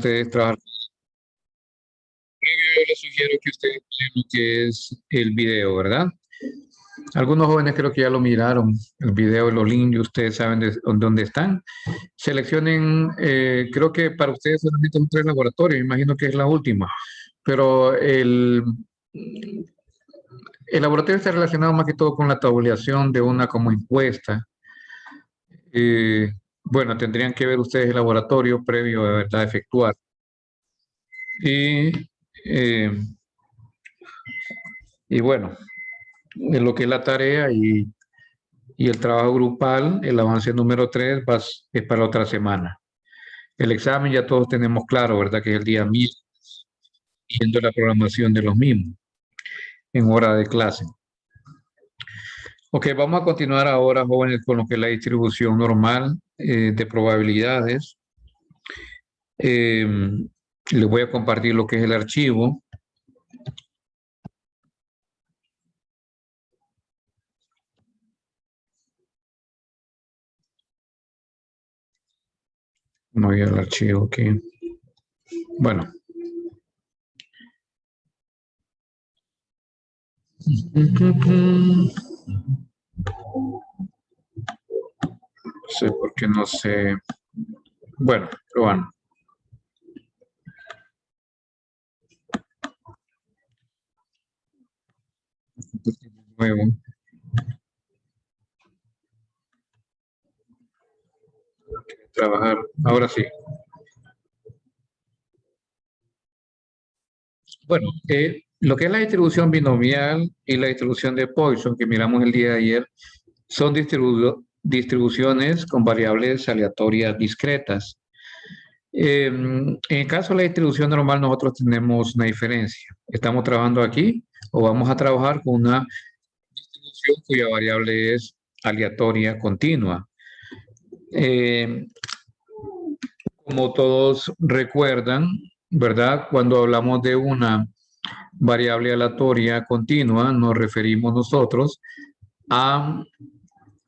ustedes trabajar. Previo, yo les sugiero que ustedes vean lo que es el video, ¿verdad? Algunos jóvenes creo que ya lo miraron, el video, los links, ustedes saben dónde están. Seleccionen, creo que para ustedes solamente son 3 laboratorios, imagino que es la última, pero el laboratorio está relacionado más que todo con la tabulación de una como encuesta. Bueno, tendrían que ver ustedes el laboratorio previo a, ¿verdad?, efectuar. Y, eh, y bueno, de lo que es la tarea y el trabajo grupal, el avance número 3 es para otra semana. El examen ya todos tenemos claro, ¿verdad? Que es el día mismo, viendo la programación de los mismos en hora de clase. Ok, vamos a continuar ahora, jóvenes, con lo que es la distribución normal de probabilidades. Les voy a compartir lo que es el archivo. No voy al archivo aquí. Bueno. No sé por qué no sé. Bueno, pero bueno. Nuevo. Trabajar. Ahora sí. Bueno, lo que es la distribución binomial y la distribución de Poisson que miramos el día de ayer son distribuciones con variables aleatorias discretas. En el caso de la distribución normal, nosotros tenemos una diferencia. Estamos trabajando aquí o vamos a trabajar con una distribución cuya variable es aleatoria continua. Como todos recuerdan, ¿verdad? Cuando hablamos de una variable aleatoria continua, nos referimos nosotros a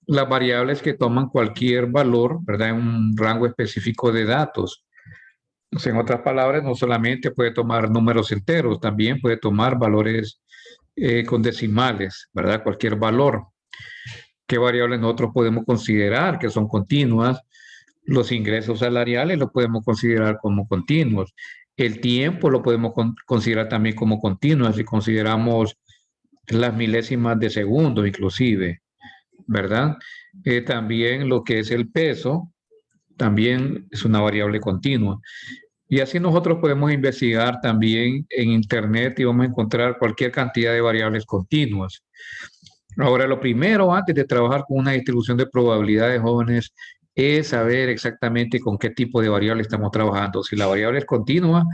las variables que toman cualquier valor, ¿verdad? En un rango específico de datos. O sea, en otras palabras, no solamente puede tomar números enteros, también puede tomar valores con decimales, ¿verdad? Cualquier valor. ¿Qué variables nosotros podemos considerar que son continuas? Los ingresos salariales lo podemos considerar como continuos. El tiempo lo podemos considerar también como continuo, si consideramos las milésimas de segundo inclusive, ¿verdad? También lo que es el peso, también es una variable continua. Y así nosotros podemos investigar también en Internet y vamos a encontrar cualquier cantidad de variables continuas. Ahora, lo primero, antes de trabajar con una distribución de probabilidades, jóvenes, es saber exactamente con qué tipo de variable estamos trabajando, si la variable es continua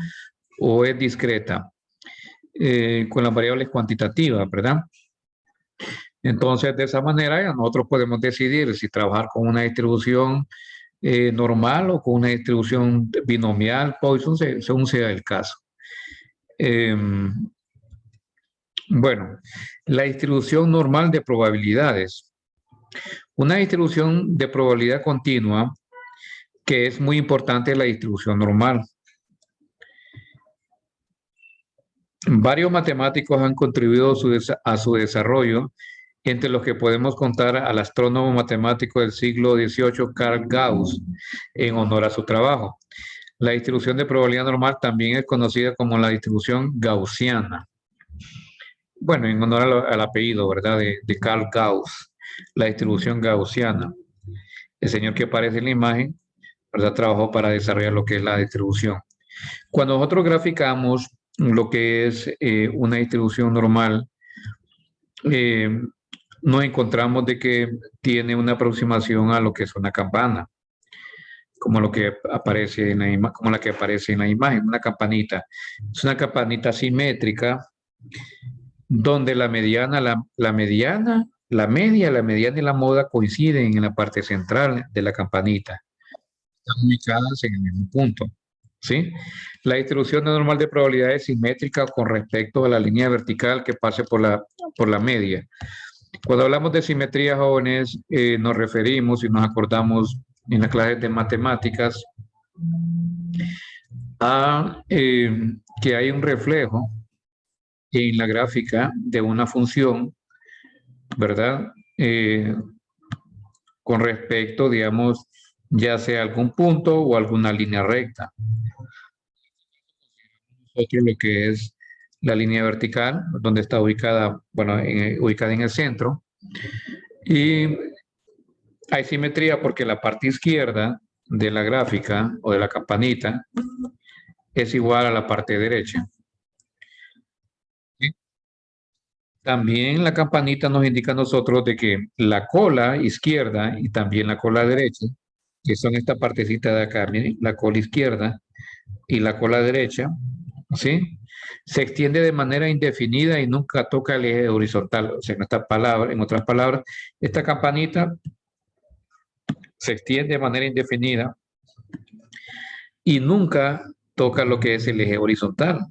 o es discreta, con las variables cuantitativas, ¿verdad? Entonces, de esa manera, ya nosotros podemos decidir si trabajar con una distribución normal o con una distribución binomial, Poisson, según sea el caso. Bueno, la distribución normal de probabilidades. Una distribución de probabilidad continua, que es muy importante, la distribución normal. Varios matemáticos han contribuido a su desarrollo, entre los que podemos contar al astrónomo matemático del siglo XVIII, Carl Gauss, en honor a su trabajo. La distribución de probabilidad normal también es conocida como la distribución gaussiana. Bueno, en honor al apellido, ¿verdad?, de Carl Gauss, la distribución gaussiana. El señor que aparece en la imagen, ¿verdad?, trabajó para desarrollar lo que es la distribución. Cuando nosotros graficamos lo que es una distribución normal, nos encontramos de que tiene una aproximación a lo que es una campana, como lo que aparece en la como la que aparece en la imagen, una campanita. Es una campanita simétrica donde la mediana, la mediana, la media, la mediana y la moda coinciden en la parte central de la campanita. Están ubicadas en el mismo punto, ¿sí? La distribución normal de probabilidad es simétrica con respecto a la línea vertical que pase por la media. Cuando hablamos de simetría, jóvenes, nos referimos y nos acordamos en las clases de matemáticas que hay un reflejo en la gráfica de una función, ¿verdad? Con respecto, digamos, ya sea algún punto o alguna línea recta. Otro lo que es la línea vertical, donde está ubicada, bueno, ubicada en el centro. Y hay simetría porque la parte izquierda de la gráfica o de la campanita es igual a la parte derecha. ¿Sí? También la campanita nos indica a nosotros de que la cola izquierda y también la cola derecha, que son esta partecita de acá, miren, la cola izquierda y la cola derecha, ¿sí? Se extiende de manera indefinida y nunca toca el eje horizontal. O sea, en otras palabras, esta campanita se extiende de manera indefinida y nunca toca lo que es el eje horizontal.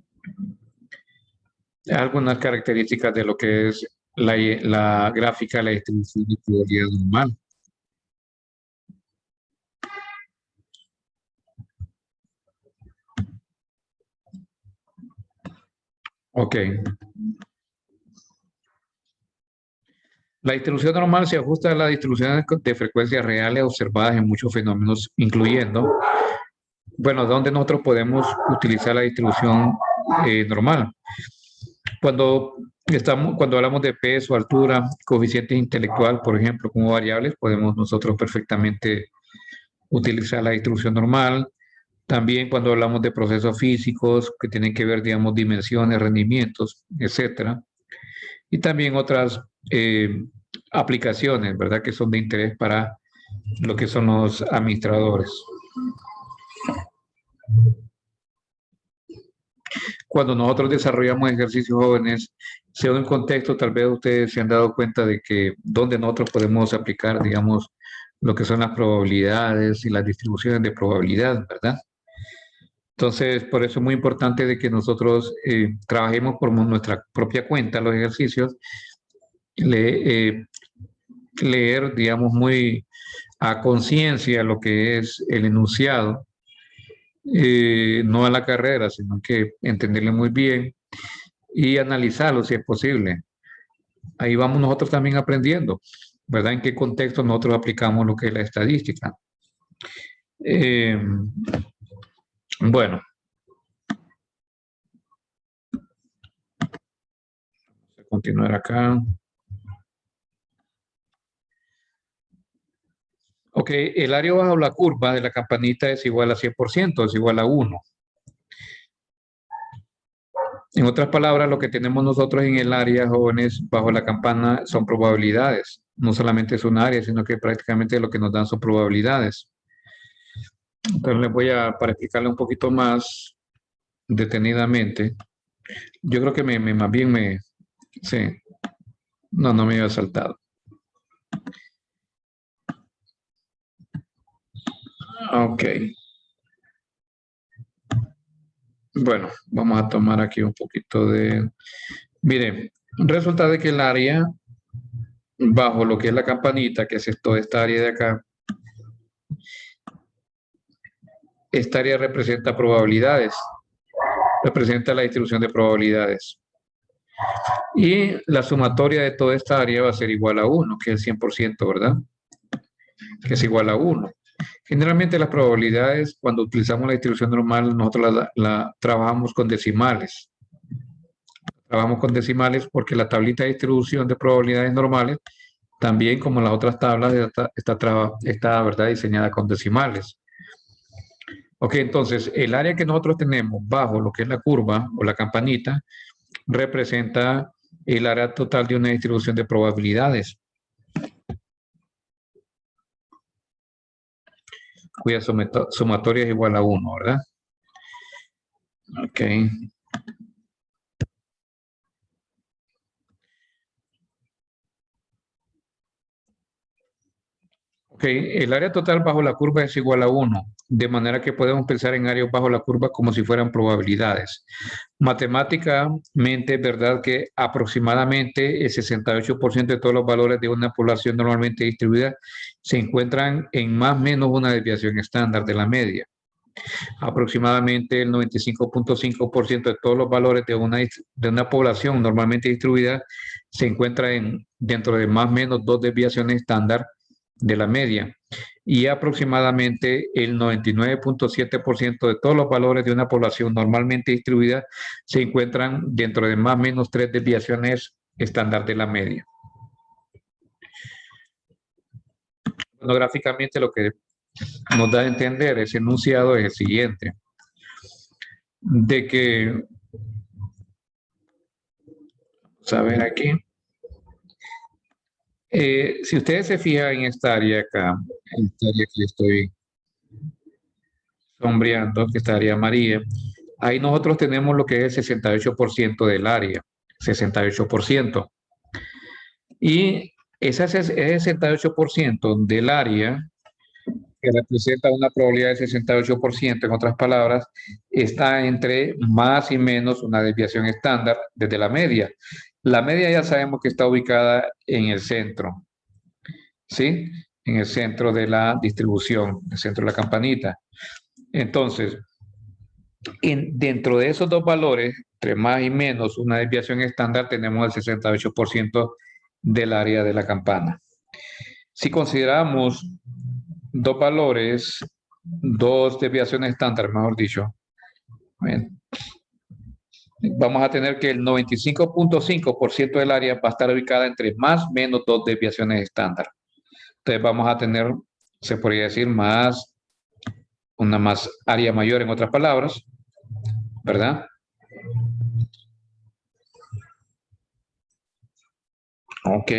Algunas características de lo que es la gráfica de la distribución de probabilidad normal. Ok. La distribución normal se ajusta a las distribuciones de frecuencias reales observadas en muchos fenómenos, incluyendo, bueno, donde nosotros podemos utilizar la distribución normal. Cuando hablamos de peso, altura, coeficiente intelectual, por ejemplo, como variables, podemos nosotros perfectamente utilizar la distribución normal. También cuando hablamos de procesos físicos que tienen que ver, digamos, dimensiones, rendimientos, etcétera. Y también otras aplicaciones, ¿verdad? Que son de interés para lo que son los administradores. Cuando nosotros desarrollamos ejercicios jóvenes, sea un contexto, tal vez ustedes se han dado cuenta de que donde nosotros podemos aplicar, digamos, lo que son las probabilidades y las distribuciones de probabilidad, ¿verdad? Entonces, por eso es muy importante de que nosotros trabajemos por nuestra propia cuenta los ejercicios, le, leer, digamos, muy a conciencia lo que es el enunciado, no a la carrera, sino que entenderle muy bien y analizarlo si es posible. Ahí vamos nosotros también aprendiendo, ¿verdad? En qué contexto nosotros aplicamos lo que es la estadística. Eh, bueno, vamos a continuar acá. Ok, el área bajo la curva de la campanita es igual a 100%, es igual a 1. En otras palabras, lo que tenemos nosotros en el área, jóvenes, bajo la campana son probabilidades. No solamente es un área, sino que prácticamente lo que nos dan son probabilidades. Entonces les voy a, para explicarle un poquito más detenidamente, yo creo que más bien sí, no me había saltado. Ok. Bueno, vamos a tomar aquí un poquito de... Mire, resulta de que el área bajo lo que es la campanita, que es toda esta área de acá, esta área representa probabilidades, representa la distribución de probabilidades. Y la sumatoria de toda esta área va a ser igual a 1, que es el 100%, ¿verdad? Que es igual a 1. Generalmente las probabilidades, cuando utilizamos la distribución normal, nosotros la trabajamos con decimales. Trabajamos con decimales porque la tablita de distribución de probabilidades normales, también como las otras tablas, está ¿verdad? Diseñada con decimales. Ok, entonces el área que nosotros tenemos bajo lo que es la curva o la campanita representa el área total de una distribución de probabilidades, cuya sumatoria es igual a 1, ¿verdad? Ok. Ok, el área total bajo la curva es igual a 1, de manera que podemos pensar en áreas bajo la curva como si fueran probabilidades. Matemáticamente es verdad que aproximadamente el 68% de todos los valores de una población normalmente distribuida se encuentran en más o menos una desviación estándar de la media. Aproximadamente el 95.5% de todos los valores de una población normalmente distribuida se encuentra dentro de más o menos dos desviaciones estándar de la media. Y aproximadamente el 99.7% de todos los valores de una población normalmente distribuida se encuentran dentro de más o menos tres desviaciones estándar de la media. Bueno, gráficamente lo que nos da a entender ese enunciado es el siguiente, de que, vamos a ver aquí, si ustedes se fijan en esta área acá, en esta área que estoy sombreando, que esta área amarilla, ahí nosotros tenemos lo que es el 68% del área, 68%. Y ese 68% del área, que representa una probabilidad de 68%, en otras palabras, está entre más y menos una desviación estándar desde la media. La media ya sabemos que está ubicada en el centro, ¿sí? En el centro de la distribución, el centro de la campanita. Entonces, dentro de esos dos valores, entre más y menos una desviación estándar, tenemos el 68% del área de la campana. Si consideramos dos valores, dos desviaciones estándar, mejor dicho, vamos a tener que el 95.5% del área va a estar ubicada entre más o menos dos desviaciones estándar. Entonces vamos a tener, se podría decir, una más área mayor en otras palabras, ¿verdad? Ok,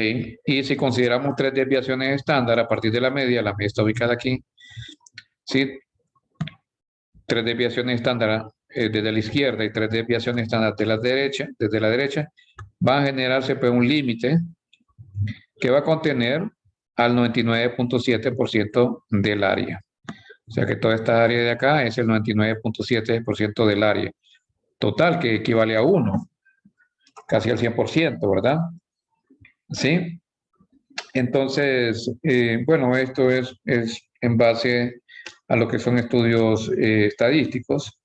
y si consideramos tres desviaciones estándar a partir de la media está ubicada aquí, ¿sí? Tres desviaciones estándar desde la izquierda y tres desviaciones estándar desde la derecha, va a generarse pues un límite que va a contener al 99.7% del área. O sea que toda esta área de acá es el 99.7% del área total, que equivale a 1, casi al 100%, ¿verdad? ¿Sí? Entonces, bueno, esto es en base a lo que son estudios estadísticos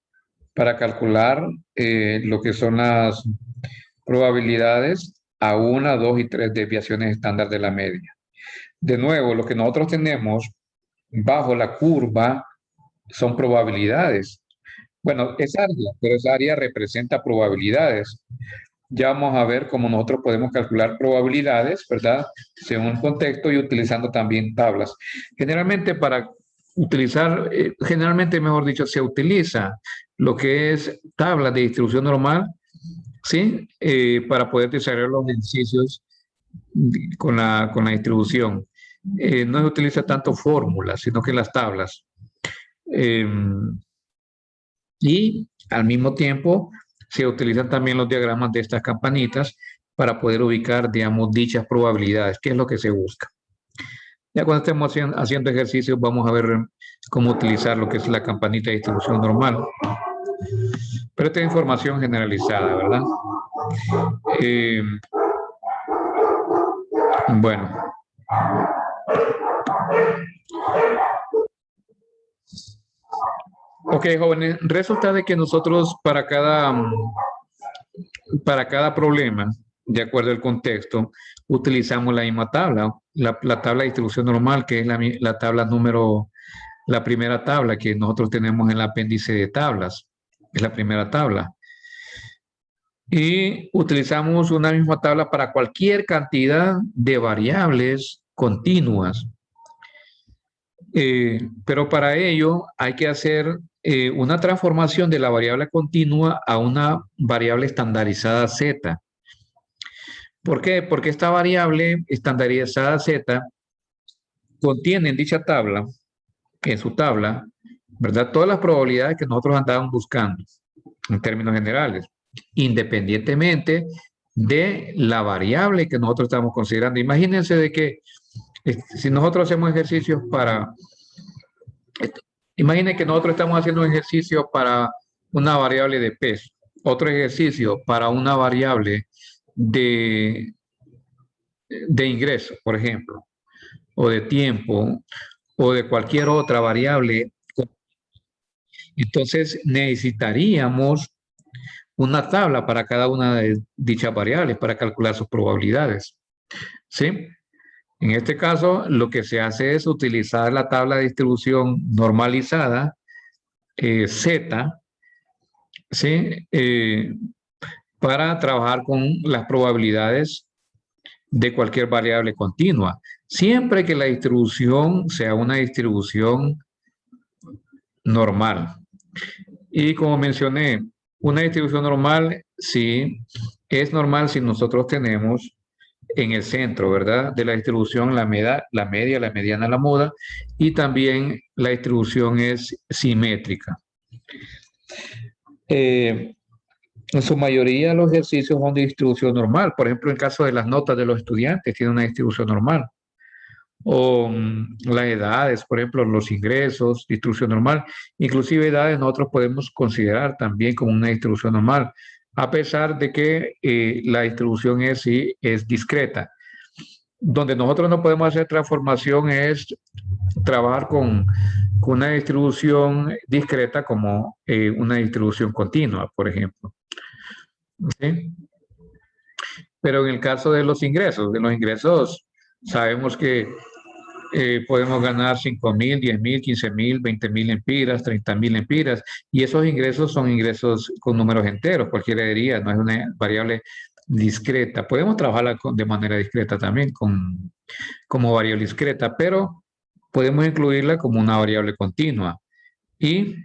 para calcular lo que son las probabilidades a una, dos y tres desviaciones estándar de la media. De nuevo, lo que nosotros tenemos bajo la curva son probabilidades. Bueno, es área, pero esa área representa probabilidades. Ya vamos a ver cómo nosotros podemos calcular probabilidades, ¿verdad? Según el contexto y utilizando también tablas. Generalmente para utilizar, generalmente mejor dicho, se utiliza lo que es tablas de distribución normal, ¿sí? Para poder desarrollar los ejercicios con la distribución. No se utiliza tanto fórmulas, sino que las tablas. Eh, y al mismo tiempo se utilizan también los diagramas de estas campanitas para poder ubicar, digamos, dichas probabilidades, que es lo que se busca. Ya cuando estemos haciendo ejercicios vamos a ver cómo utilizar lo que es la campanita de distribución normal. Pero esta es información generalizada, ¿verdad? Eh, bueno. Ok, jóvenes, resulta de que nosotros para cada problema, de acuerdo al contexto, utilizamos la misma tabla, la tabla de distribución normal, que es la tabla número, la primera tabla que nosotros tenemos en el apéndice de tablas, es la primera tabla. Y utilizamos una misma tabla para cualquier cantidad de variables continuas. Pero para ello hay que hacer una transformación de la variable continua a una variable estandarizada z. ¿Por qué? Porque esta variable estandarizada z contiene en dicha tabla, en su tabla, ¿verdad? Todas las probabilidades que nosotros andábamos buscando en términos generales, independientemente de la variable que nosotros estamos considerando. Imagínense de que si nosotros hacemos ejercicios para, imaginen que nosotros estamos haciendo un ejercicio para una variable de peso, otro ejercicio para una variable de, de ingreso, por ejemplo, o de tiempo, o de cualquier otra variable. Entonces necesitaríamos una tabla para cada una de dichas variables para calcular sus probabilidades. ¿Sí? En este caso, lo que se hace es utilizar la tabla de distribución normalizada, Z, ¿sí? Para trabajar con las probabilidades de cualquier variable continua. Siempre que la distribución sea una distribución normal. Y como mencioné, una distribución normal, sí, es normal si nosotros tenemos en el centro, ¿verdad? De la distribución la media, la mediana, la moda, y también la distribución es simétrica. En su mayoría los ejercicios son de distribución normal. Por ejemplo, en el caso de las notas de los estudiantes, tiene una distribución normal. O las edades, por ejemplo, los ingresos, distribución normal. Inclusive edades nosotros podemos considerar también como una distribución normal, a pesar de que la distribución sí, es discreta. Donde nosotros no podemos hacer transformación es trabajar con una distribución discreta como una distribución continua, por ejemplo. ¿Sí? Pero en el caso de los ingresos sabemos que podemos ganar 5.000, 10.000, 15.000, 20.000 empiras, 30.000 empiras, y esos ingresos son ingresos con números enteros, cualquiera diría, no es una variable discreta. Podemos trabajarla de manera discreta también, como variable discreta, pero podemos incluirla como una variable continua y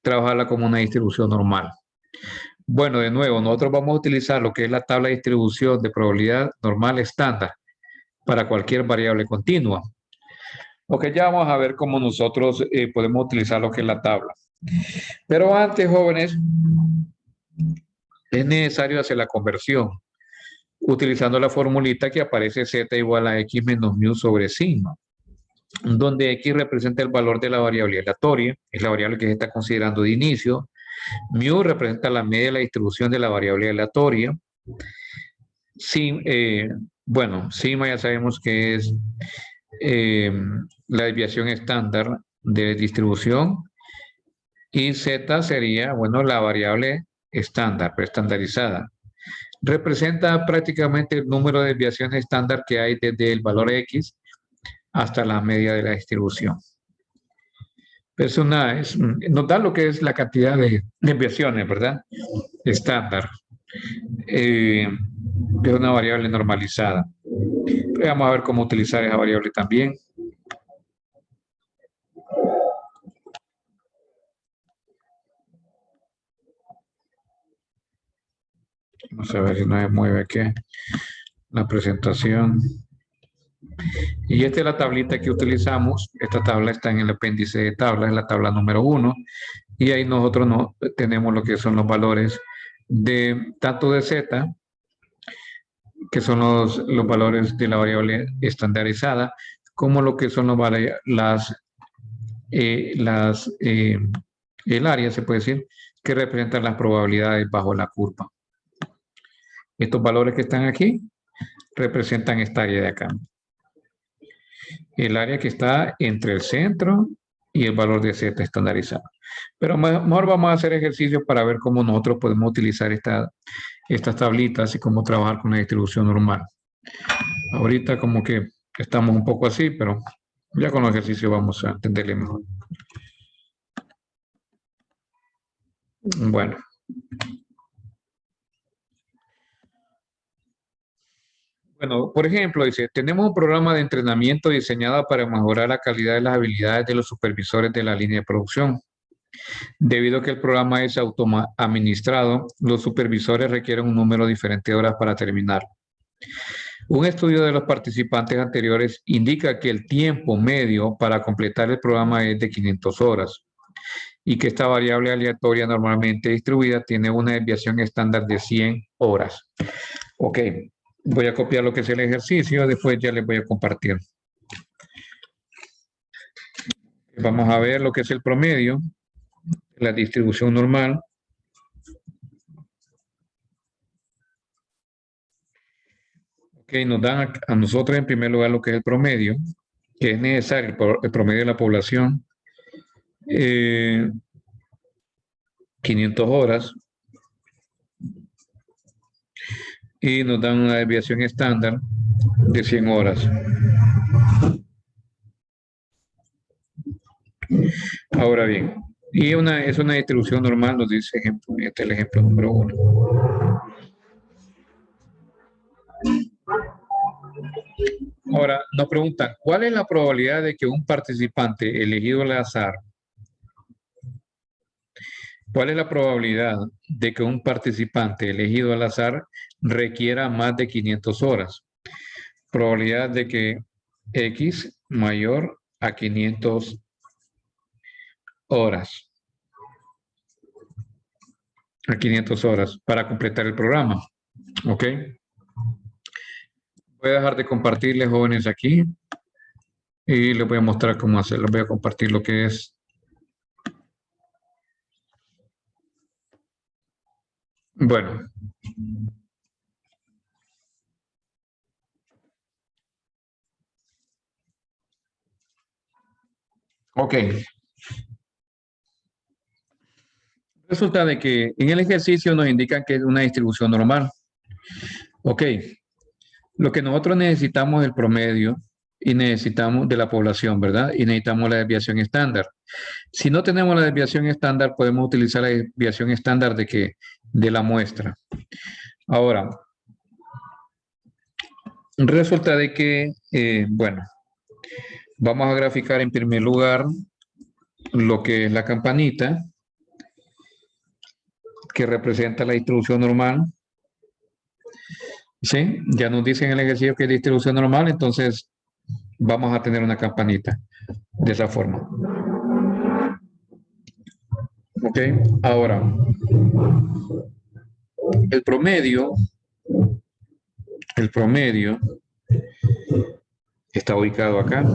trabajarla como una distribución normal. Bueno, de nuevo, nosotros vamos a utilizar lo que es la tabla de distribución de probabilidad normal estándar para cualquier variable continua. Ok, ya vamos a ver cómo nosotros podemos utilizar lo que es la tabla. Pero antes, jóvenes, es necesario hacer la conversión utilizando la formulita que aparece z igual a x menos mu sobre sigma, donde x representa el valor de la variable aleatoria, es la variable que se está considerando de inicio. Mu representa la media de la distribución de la variable aleatoria. Bueno, sigma ya sabemos que es la desviación estándar de distribución, y z sería, bueno, la variable estándar, estandarizada. Representa prácticamente el número de desviaciones estándar que hay desde el valor x hasta la media de la distribución. Nos da lo que es la cantidad de desviaciones, ¿verdad? Estándar. Es una variable normalizada. Vamos a ver cómo utilizar esa variable también. Vamos a ver si no se mueve aquí la presentación. Y esta es la tablita que utilizamos. Esta tabla está en el apéndice de tablas, es la tabla número 1. Y ahí nosotros tenemos lo que son los valores de tanto de z, que son los valores de la variable estandarizada, como lo que son el área, se puede decir, que representan las probabilidades bajo la curva. Estos valores que están aquí representan esta área de acá. El área que está entre el centro y el valor de z estandarizado. Pero mejor vamos a hacer ejercicios para ver cómo nosotros podemos utilizar estas tablitas y cómo trabajar con la distribución normal. Ahorita como que estamos un poco así, pero ya con los ejercicios vamos a entenderle mejor. Bueno. Bueno, por ejemplo, dice, tenemos un programa de entrenamiento diseñado para mejorar la calidad de las habilidades de los supervisores de la línea de producción. Debido a que el programa es administrado, los supervisores requieren un número diferente de horas para terminar. Un estudio de los participantes anteriores indica que el tiempo medio para completar el programa es de 500 horas y que esta variable aleatoria normalmente distribuida tiene una desviación estándar de 100 horas. Ok, voy a copiar lo que es el ejercicio, después ya les voy a compartir. Vamos a ver lo que es el promedio, la distribución normal. Ok, nos dan a nosotros en primer lugar lo que es el promedio, que es necesario, el promedio de la población. 500 horas y nos dan una desviación estándar de 100 horas. Ahora bien, y es una distribución normal, nos dice ejemplo, este es el ejemplo número 1. Ahora nos preguntan, ¿cuál es la probabilidad de que un participante elegido al azar, cuál es la probabilidad de que un participante elegido al azar requiera más de 500 horas? Probabilidad de que X mayor a 500 horas. A 500 horas para completar el programa. ¿Ok? Voy a dejar de compartirles, jóvenes, aquí. Y les voy a mostrar cómo hacerlo. Voy a compartir lo que es. Bueno. Ok. Resulta de que en el ejercicio nos indican que es una distribución normal. Ok. Lo que nosotros necesitamos es el promedio y necesitamos de la población, ¿verdad? Y necesitamos la desviación estándar. Si no tenemos la desviación estándar, podemos utilizar la desviación estándar de que de la muestra. Ahora, resulta de que, bueno, vamos a graficar en primer lugar lo que es la campanita, que representa la distribución normal. ¿Sí? Ya nos dicen en el ejercicio que es distribución normal, entonces vamos a tener una campanita de esa forma. ¿Ok? Ahora, el promedio está ubicado acá.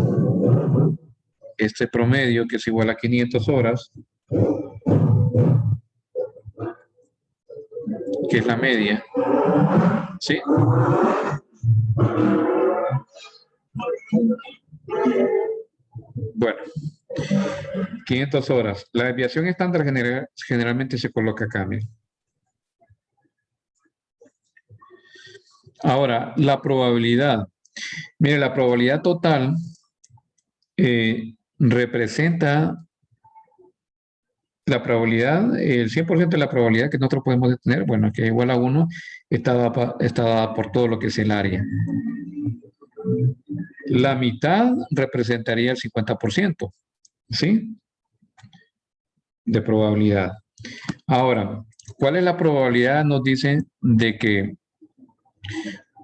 Este promedio, que es igual a 500 horas, que es la media, ¿sí? Bueno, 500 horas. La desviación estándar generalmente se coloca acá, miren. Ahora, la probabilidad. Mire, la probabilidad total representa la probabilidad, el 100% de la probabilidad que nosotros podemos tener, bueno, que es igual a 1, está dada por todo lo que es el área. La mitad representaría el 50%, ¿sí? De probabilidad. Ahora, ¿cuál es la probabilidad? Nos dice de que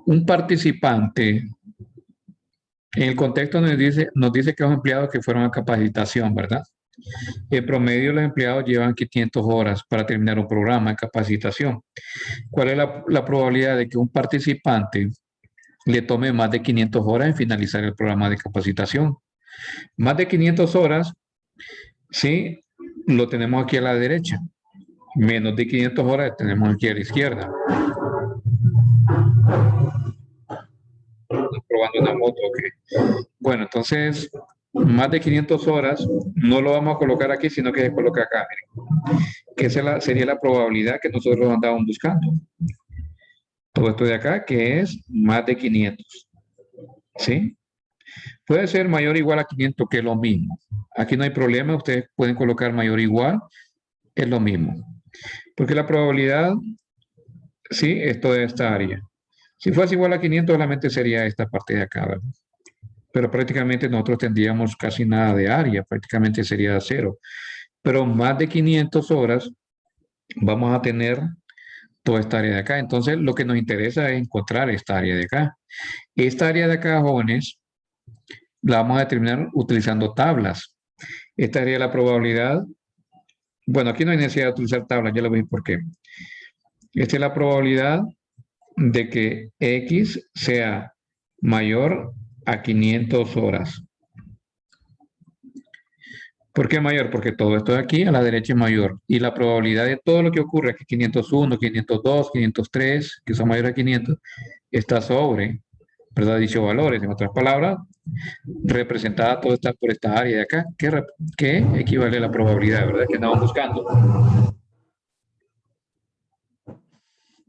un participante, en el contexto nos dice que los empleados que fueron a capacitación, ¿verdad? En promedio, los empleados llevan 500 horas para terminar un programa de capacitación. ¿Cuál es la probabilidad de que un participante le tome más de 500 horas en finalizar el programa de capacitación? Más de 500 horas, sí, lo tenemos aquí a la derecha. Menos de 500 horas tenemos aquí a la izquierda. Probando una moto, ok. Bueno, entonces, más de 500 horas no lo vamos a colocar aquí, sino que se coloca acá. Miren, que esa sería la probabilidad que nosotros andábamos buscando. Todo esto de acá, que es más de 500. ¿Sí? Puede ser mayor o igual a 500, que es lo mismo. Aquí no hay problema, ustedes pueden colocar mayor o igual, es lo mismo. Porque la probabilidad, sí, es toda esta área. Si fuese igual a 500, solamente sería esta parte de acá, ¿verdad? Pero prácticamente nosotros tendríamos casi nada de área, prácticamente sería cero. Pero más de 500 horas vamos a tener toda esta área de acá. Entonces, lo que nos interesa es encontrar esta área de acá. Esta área de acá, jóvenes, la vamos a determinar utilizando tablas. Esta sería la probabilidad. Bueno, aquí no hay necesidad de utilizar tablas, ya lo veis por qué. Esta es la probabilidad de que X sea mayor a 500 horas. ¿Por qué mayor? Porque todo esto de aquí a la derecha es mayor. Y la probabilidad de todo lo que ocurre, que 501, 502, 503, que son mayores a 500, está sobre, ¿verdad? Dichos valores. En otras palabras, representada todo está por esta área de acá, que equivale a la probabilidad, ¿verdad? Que andamos buscando.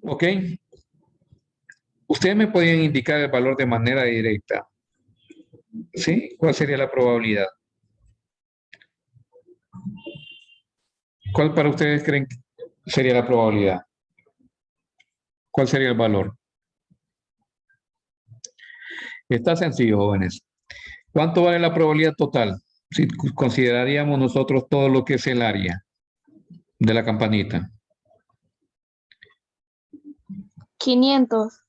Ok. Ustedes me podrían indicar el valor de manera directa. ¿Sí? ¿Cuál sería la probabilidad? ¿Cuál para ustedes creen que sería la probabilidad? ¿Cuál sería el valor? Está sencillo, jóvenes. ¿Cuánto vale la probabilidad total? Si consideraríamos nosotros todo lo que es el área de la campanita. 500.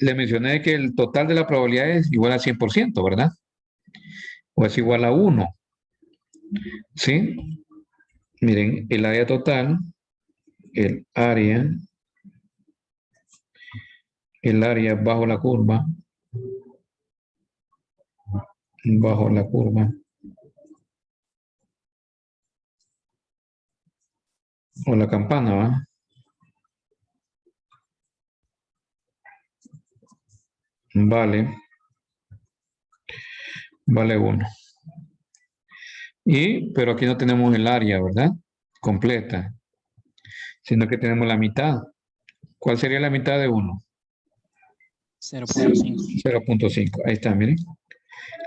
Le mencioné que el total de la probabilidad es igual a 100%, ¿verdad? O es igual a 1. ¿Sí? Miren, el área total, el área bajo la curva, o la campana, ¿va? Vale 1. Pero aquí no tenemos el área, ¿verdad? Completa, sino que tenemos la mitad. ¿Cuál sería la mitad de 1? 0.5. 0.5. Ahí está, miren.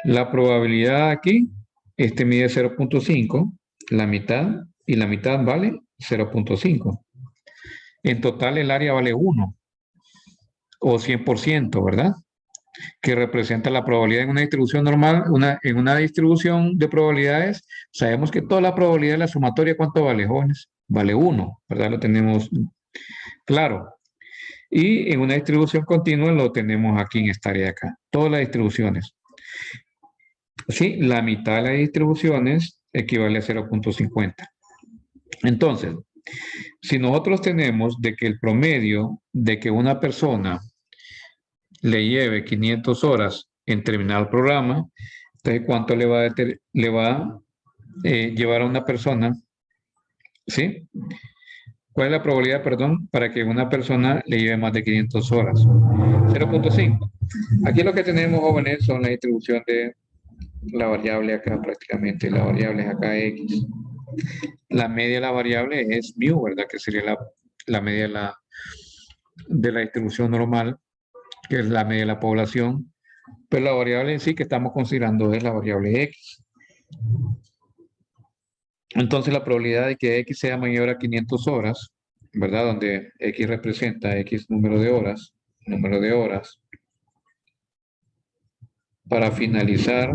La probabilidad aquí, este mide 0.5, la mitad, y la mitad vale 0.5. En total el área vale 1, o 100%, ¿verdad? Que representa la probabilidad en una distribución normal, en una distribución de probabilidades, sabemos que toda la probabilidad de la sumatoria, ¿cuánto vale, jóvenes? Vale 1, ¿verdad? Lo tenemos claro. Y en una distribución continua lo tenemos aquí en esta área de acá. Todas las distribuciones. Sí, la mitad de las distribuciones equivale a 0.50. Entonces, si nosotros tenemos de que el promedio de que una persona le lleve 500 horas en terminar el programa, entonces ¿cuánto le va a llevar a una persona? ¿Sí? ¿Cuál es la probabilidad, perdón, para que una persona le lleve más de 500 horas? 0.5. Aquí lo que tenemos, jóvenes, son la distribución de la variable acá prácticamente, la variable es acá X. La media de la variable es mu, ¿verdad? Que sería la media de la distribución normal, que es la media de la población. Pero la variable en sí que estamos considerando es la variable X. Entonces la probabilidad de que X sea mayor a 500 horas, ¿verdad? Donde X representa X número de horas, para finalizar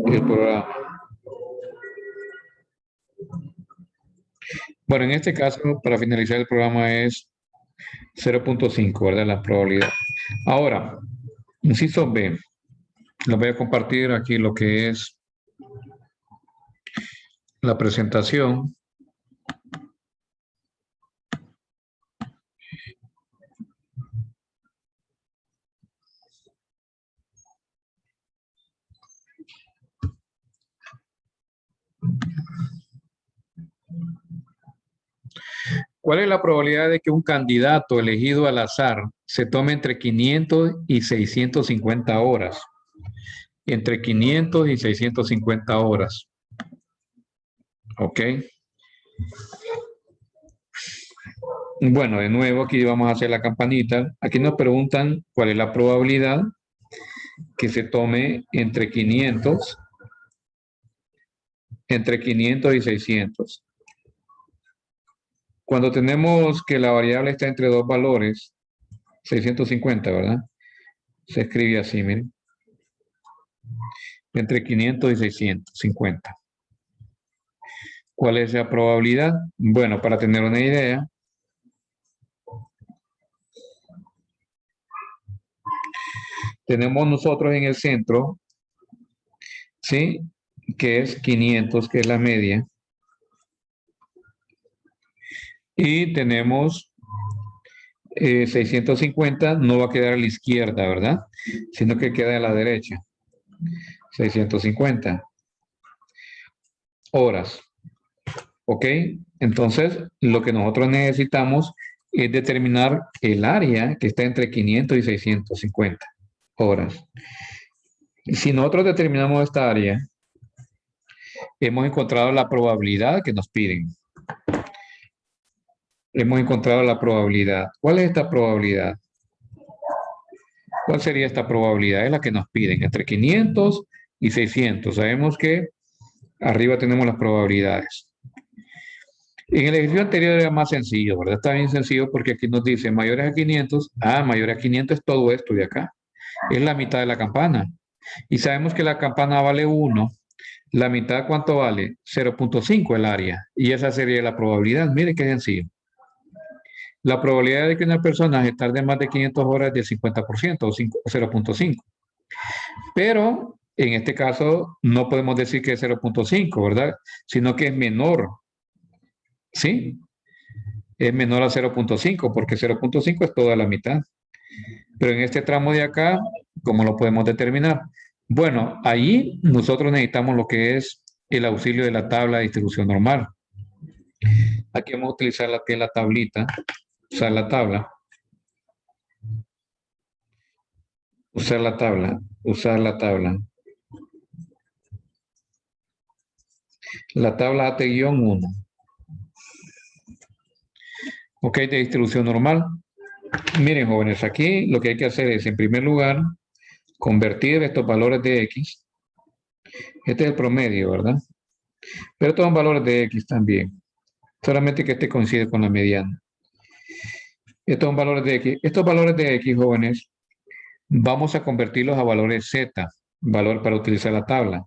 el programa. Bueno, en este caso, para finalizar el programa es 0.5, ¿verdad? La probabilidad. Ahora, inciso B. Les voy a compartir aquí lo que es la presentación. ¿Cuál es la probabilidad de que un candidato elegido al azar se tome entre 500 y 650 horas? Entre 500 y 650 horas. ¿Ok? Bueno, de nuevo aquí vamos a hacer la campanita. Aquí nos preguntan cuál es la probabilidad que se tome entre 500 y 600. Cuando tenemos que la variable está entre dos valores, 650, ¿verdad? Se escribe así, miren. Entre 500 y 650. ¿Cuál es la probabilidad? Bueno, para tener una idea, tenemos nosotros en el centro, ¿sí? Que es 500, que es la media. Y tenemos 650, no va a quedar a la izquierda, ¿verdad? Sino que queda a la derecha. 650 horas. ¿Ok? Entonces, lo que nosotros necesitamos es determinar el área que está entre 500 y 650 horas. Si nosotros determinamos esta área, hemos encontrado la probabilidad que nos piden. Hemos encontrado la probabilidad. ¿Cuál es esta probabilidad? ¿Cuál sería esta probabilidad? Es la que nos piden, entre 500 y 600. Sabemos que arriba tenemos las probabilidades. En el ejercicio anterior era más sencillo, ¿verdad? Está bien sencillo porque aquí nos dice mayores a 500. Mayores a 500 es todo esto de acá. Es la mitad de la campana. Y sabemos que la campana vale 1. La mitad, ¿cuánto vale? 0.5 el área. Y esa sería la probabilidad. Mire qué sencillo. La probabilidad de que una persona se tarde más de 500 horas es del 50% o 0.5. Pero en este caso no podemos decir que es 0.5, ¿verdad? Sino que es menor. ¿Sí? Es menor a 0.5 porque 0.5 es toda la mitad. Pero en este tramo de acá, ¿cómo lo podemos determinar? Bueno, ahí nosotros necesitamos lo que es el auxilio de la tabla de distribución normal. Aquí vamos a utilizar la tablita, usar la tabla, usar la tabla, usar la tabla. La tabla AT-1. Ok, de distribución normal. Miren, jóvenes, aquí lo que hay que hacer es, en primer lugar, convertir estos valores de X. Este es el promedio, ¿verdad? Pero estos son valores de X también. Solamente que este coincide con la mediana. Estos son valores de X. Estos valores de X, jóvenes, vamos a convertirlos a valores Z, valor para utilizar la tabla.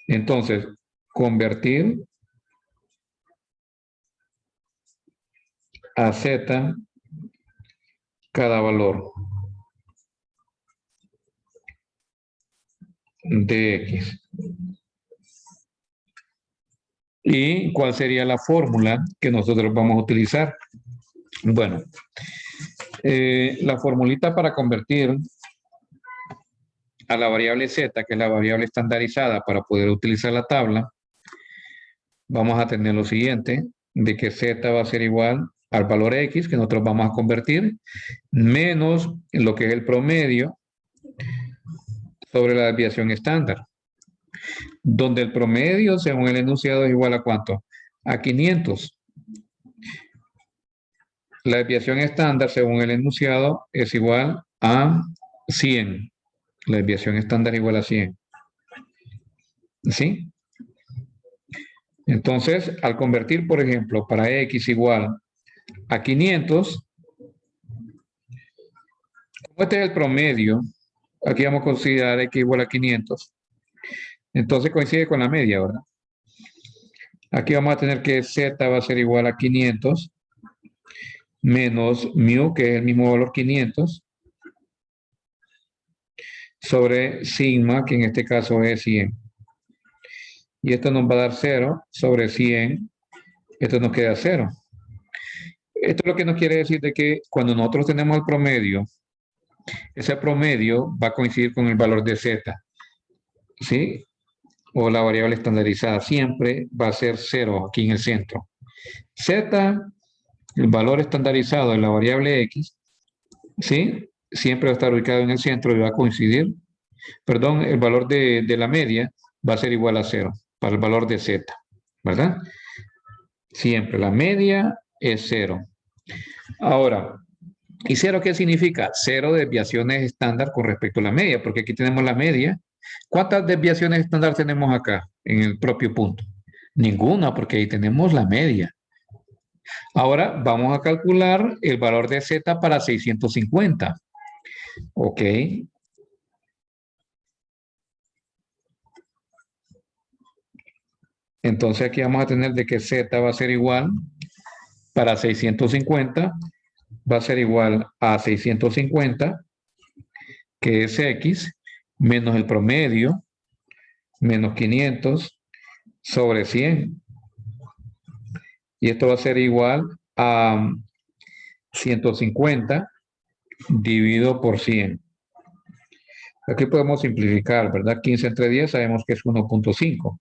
Entonces, convertir a Z cada valor de X. ¿Y cuál sería la fórmula que nosotros vamos a utilizar? Bueno, la formulita para convertir a la variable Z, que es la variable estandarizada para poder utilizar la tabla, vamos a tener lo siguiente, de que Z va a ser igual al valor X, que nosotros vamos a convertir, menos lo que es el promedio sobre la desviación estándar, donde el promedio, según el enunciado, es igual a ¿cuánto? A 500. La desviación estándar, según el enunciado, es igual a 100. La desviación estándar es igual a 100. ¿Sí? Entonces, al convertir, por ejemplo, para X igual a 500, como este es el promedio, aquí vamos a considerar X igual a 500. Entonces coincide con la media, ¿verdad? Aquí vamos a tener que Z va a ser igual a 500 menos mu, que es el mismo valor 500, sobre sigma, que en este caso es 100. Y esto nos va a dar 0 sobre 100. Esto nos queda 0. Esto es lo que nos quiere decir de que cuando nosotros tenemos el promedio, ese promedio va a coincidir con el valor de Z. ¿Sí? O la variable estandarizada. Siempre va a ser 0 aquí en el centro. Z, el valor estandarizado de la variable X, ¿sí? Siempre va a estar ubicado en el centro y va a coincidir. Perdón, el valor de la media va a ser igual a 0 para el valor de Z, ¿verdad? Siempre la media es 0. Ahora, ¿y 0 qué significa? 0 desviaciones estándar con respecto a la media, porque aquí tenemos la media. ¿Cuántas desviaciones estándar tenemos acá en el propio punto? Ninguna, porque ahí tenemos la media. Ahora vamos a calcular el valor de Z para 650. Ok. Entonces aquí vamos a tener de que Z va a ser igual para 650, va a ser igual a 650, que es X, menos el promedio, menos 500, sobre 100. Y esto va a ser igual a 150 dividido por 100. Aquí podemos simplificar, ¿verdad? 15 entre 10 sabemos que es 1.5.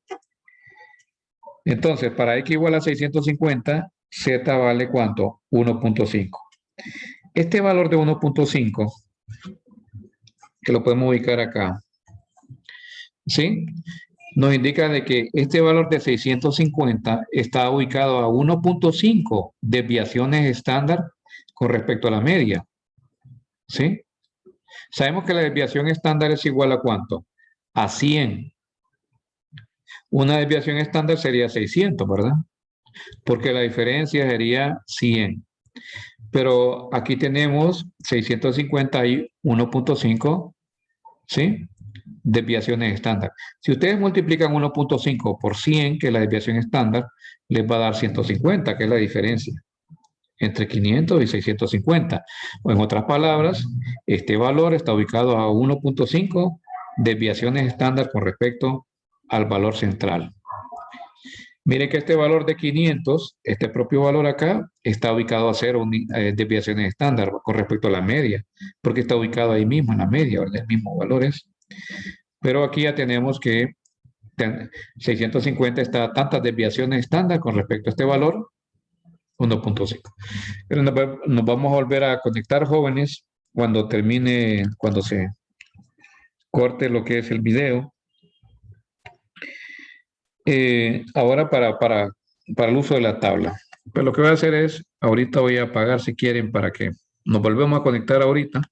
Entonces, para X igual a 650, Z vale ¿cuánto? 1.5. Este valor de 1.5, que lo podemos ubicar acá, ¿sí? Nos indica de que este valor de 650 está ubicado a 1.5 desviaciones estándar con respecto a la media, ¿sí? Sabemos que la desviación estándar es igual a ¿cuánto? A 100. Una desviación estándar sería 600, ¿verdad? Porque la diferencia sería 100. Pero aquí tenemos 650 y 1.5, ¿sí? Desviaciones estándar. Si ustedes multiplican 1.5 por 100, que es la desviación estándar, les va a dar 150, que es la diferencia entre 500 y 650. O en otras palabras, este valor está ubicado a 1.5 desviaciones estándar con respecto al valor central. Mire que este valor de 500, este propio valor acá, está ubicado a 0 desviaciones estándar con respecto a la media, porque está ubicado ahí mismo en la media, ¿verdad? El mismo valor es. Pero aquí ya tenemos que 650 está a tantas desviaciones estándar con respecto a este valor, 1.5. Pero nos vamos a volver a conectar, jóvenes, cuando termine, cuando se corte lo que es el video. Ahora para el uso de la tabla. Pero lo que voy a hacer es, ahorita voy a apagar si quieren para que nos volvamos a conectar ahorita.